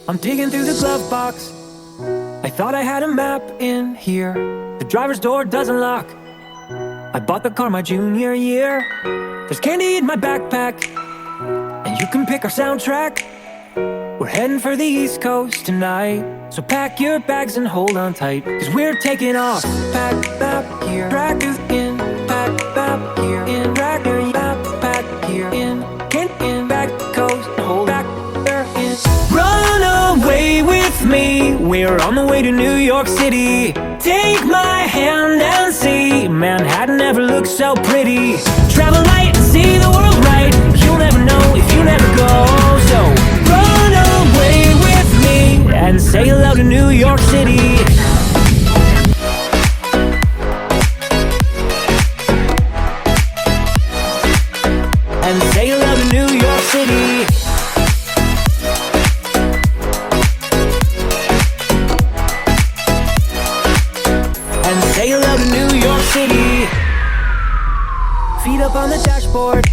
I'm digging through the glove box. I thought I had a map in here. The driver's door doesn't lock. I bought the car my junior year. There's candy in my backpack, and you can pick our soundtrack. We're heading for the East Coast tonight, so pack your bags and hold on tight, cause we're taking off. Pack map here, track is in. Pack map here, in. Track your backpack here, in. Get in, back coast, hold back there in. Run away with me, we're on the way to New York City. Take my hand and see, Manhattan never looks so pretty. Travel light and see the world right, you'll never know if you never go. So run away with me and say hello to New York City. And say hello to New York City. And say hello to New York City. Feet up on the dashboard,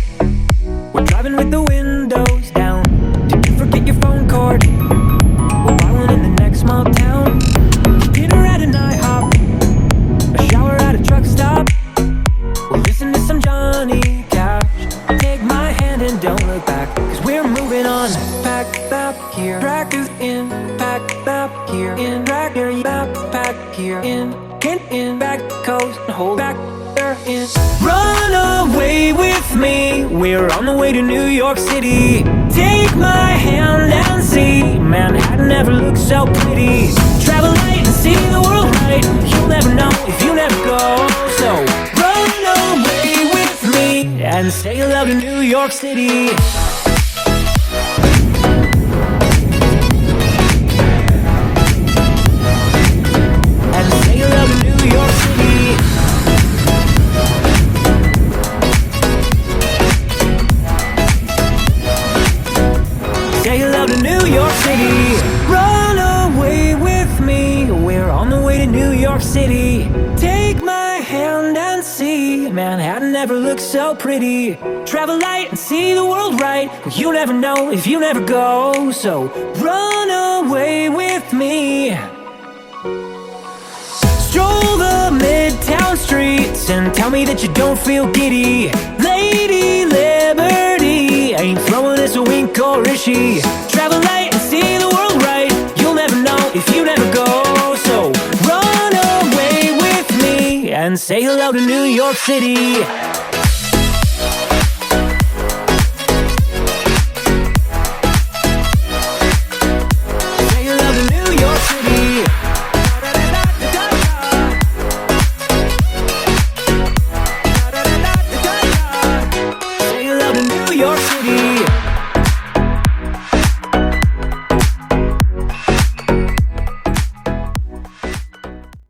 we're driving with the windows down. Did you forget your phone cord? We'll buy one in the next small town. Dinner at an IHOP, a shower at a truck stop. We'll listen to some Johnny Cash. Take my hand and don't look back, cause we're moving on. Pack map here, track is in. Pack map here, in. Track your backpack here, in. Get in, back coast, and hold back there in. Run away with me, we're on the way to New York City. Take my hand and see, Manhattan never looks so pretty. Travel light and see the world right, you'll never know if you never go. So run away with me and say hello to New York City. And say hello to New York City. Say hello to New York City. Run away with me, we're on the way to New York City. Take my hand and see, Manhattan never looks so pretty. Travel light and see the world right, you never know if you never go. So run away with me. Stroll the midtown streets and tell me that you don't feel giddy. Lady Liberty ain't throwing us a wink, or is she? Travel light and see the world right, you'll never know if you never go. So run away with me and say hello to New York City.